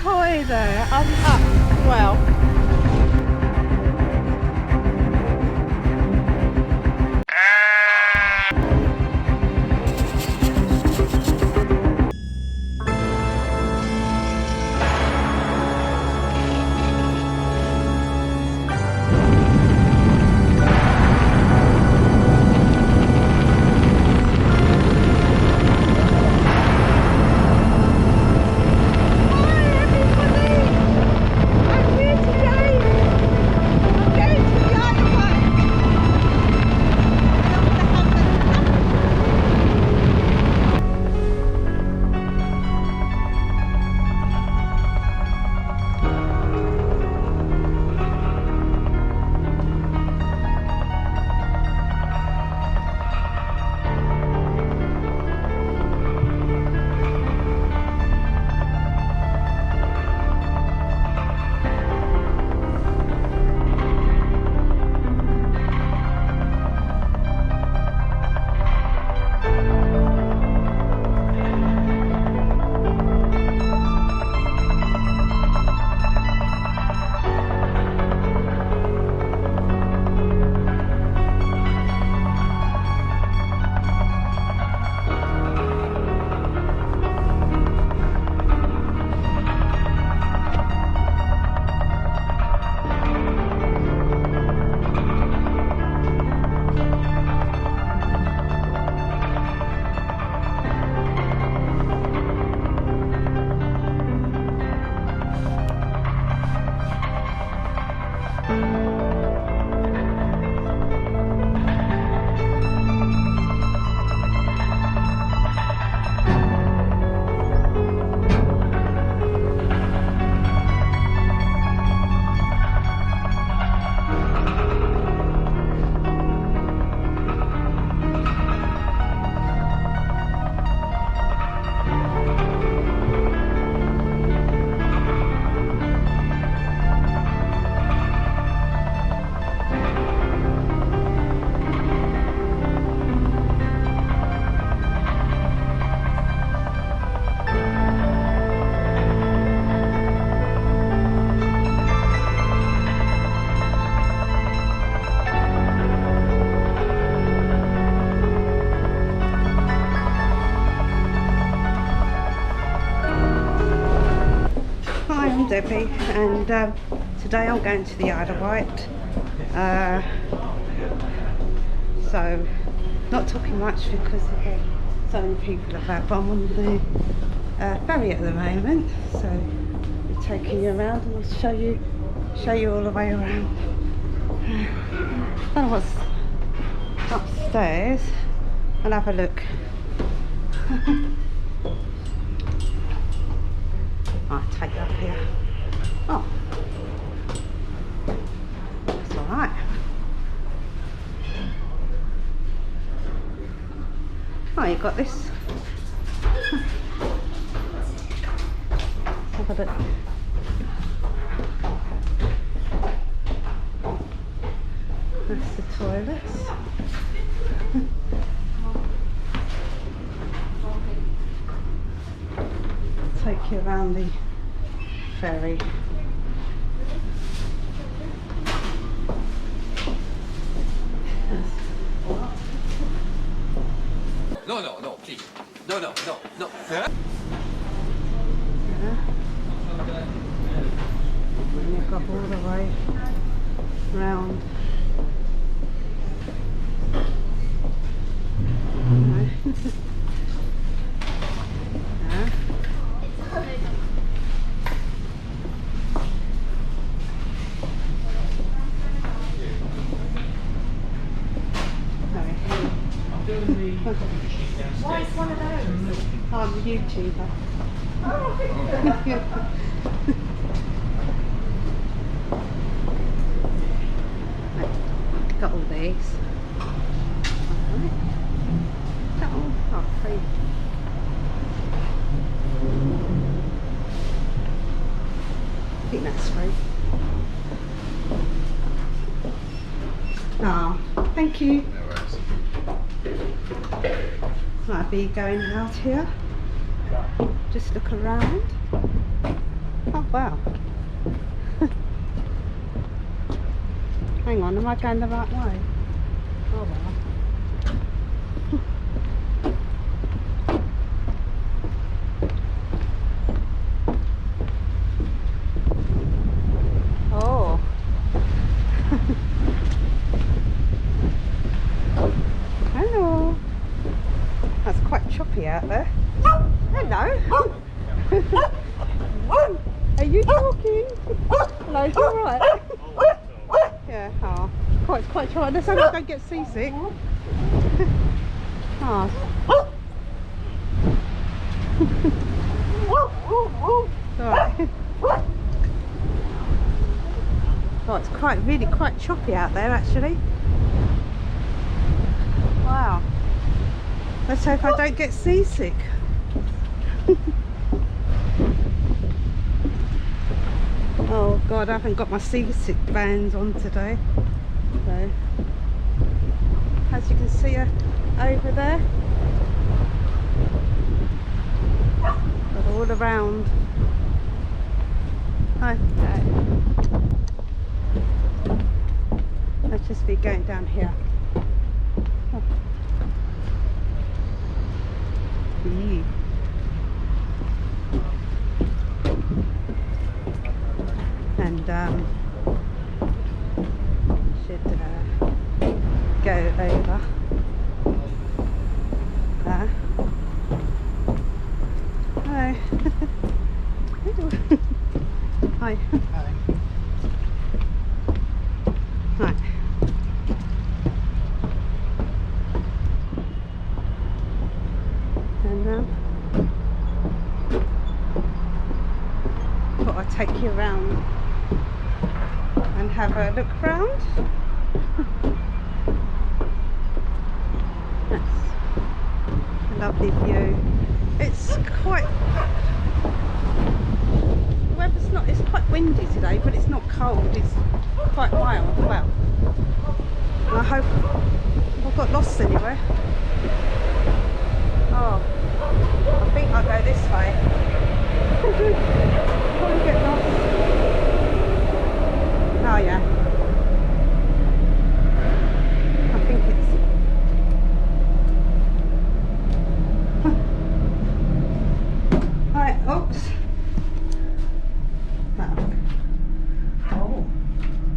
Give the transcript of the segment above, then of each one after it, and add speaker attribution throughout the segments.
Speaker 1: Ahoy there, I'm up. Well, I'm Debbie, and today I'm going to the Isle of Wight. So, not talking much because there are so many people about, but I'm on the ferry at the moment, so we're taking you around and I'll show you all the way around. I don't know what's upstairs. I'll have a look. I'll take that here. Oh, that's all right. Oh, you got this. Let's have a look. That's the toilets. Take you around the ferry.
Speaker 2: No, please. No.
Speaker 1: Yeah. And you've got all the way round.
Speaker 3: Why is one of those?
Speaker 1: I'm a YouTuber. Got all these. Got all free. I think that's free. Oh, thank you. Might be going out here. Just look around. Oh, Oh wow. Hang on, am I going the right way? Oh well. Oh. Hello. That's quite choppy out there. Hello. Are you talking? Hello, you alright? Yeah, oh. It's quite choppy. Let's hope I don't get seasick. Oh. Right. Oh, it's really quite choppy out there actually. Wow. Let's hope I don't get seasick. Oh God, I haven't got my seasick bands on today. So, as you can see over there, all around. Okay. Let's just be going down here. Oh. Eee. And should go over there. Hi. Hi. Right. And thought I'd take you around and have a look round. That's a lovely view. It's quite, the weather's not, it's quite windy today, but it's not cold, it's quite mild. Well, and I hope I've got lost anywhere. Oh, I think I'll go this way. Probably get lost. Oh yeah. I think it's right, oops.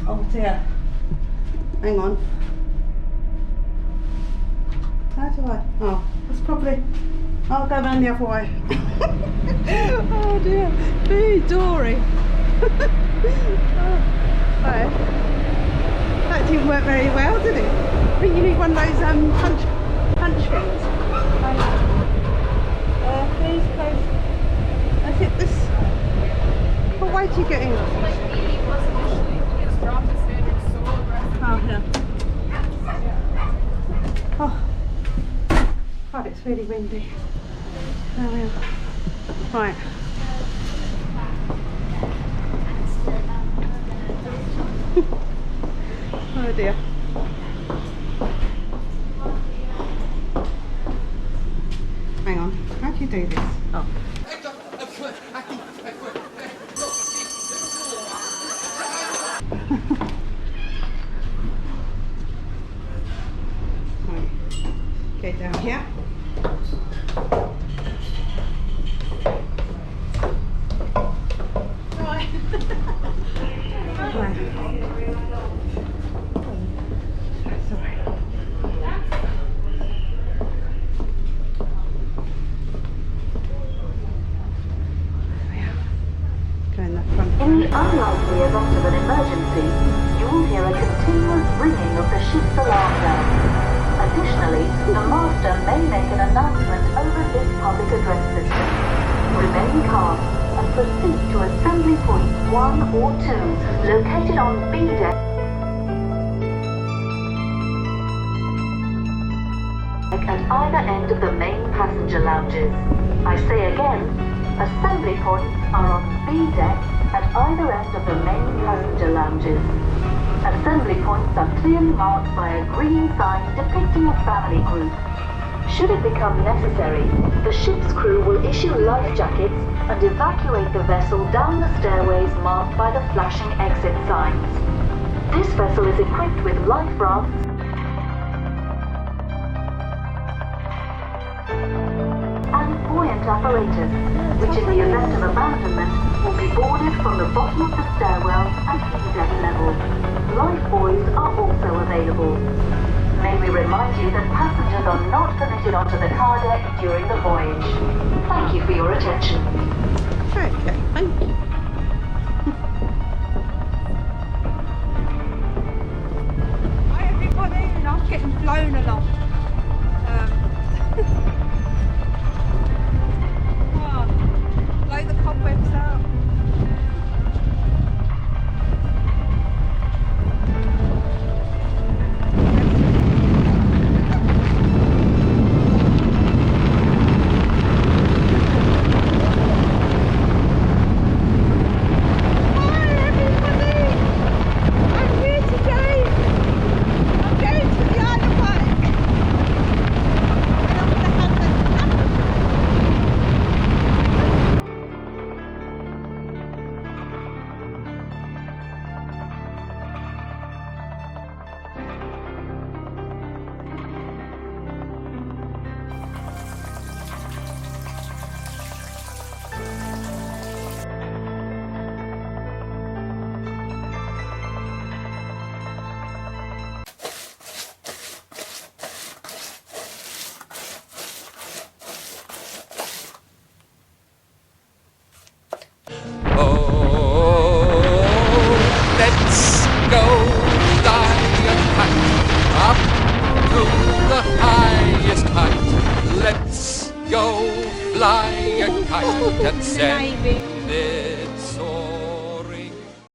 Speaker 1: Oh dear. Hang on. How do I? Oh, that's probably, I'll go around the other way. Oh dear, very Dory. Oh. Right. That didn't work very well, did it? I think you need one of those punch things. Please close. I think this. What way do you get in? Oh yeah. Oh. God, it's really windy. There we are. Right. Oh dear. Hang on, how do you do this? Oh. Right. Get down here. Right. Right. Sorry. In the unlikely event of an emergency, you will hear a continuous ringing of the ship's alarm bell. Additionally, the master may make an announcement over this public address system. Remain calm and proceed to assembly points 1 or 2 located on B deck at either end of the main passenger lounges. I say again, assembly points are on B deck at either end of the main passenger lounges. Assembly points are clearly marked by a green sign depicting a family group.
Speaker 4: Should it become necessary, the ship's crew will issue life jackets and evacuate the vessel down the stairways marked by the flashing exit signs. This vessel is equipped with life rafts and buoyant apparatus, which in the event of abandonment will be boarded from the bottom of the stairwell at E-deck level. Life buoys are also available. May we remind you that passengers are not permitted onto the car deck during the voyage. Thank you for your attention.
Speaker 1: Okay, thank you. Hi everybody, and I'm getting blown along. Blow the cobwebs out.
Speaker 2: Let's go fly a kite up to the highest height. Let's go fly a kite and send it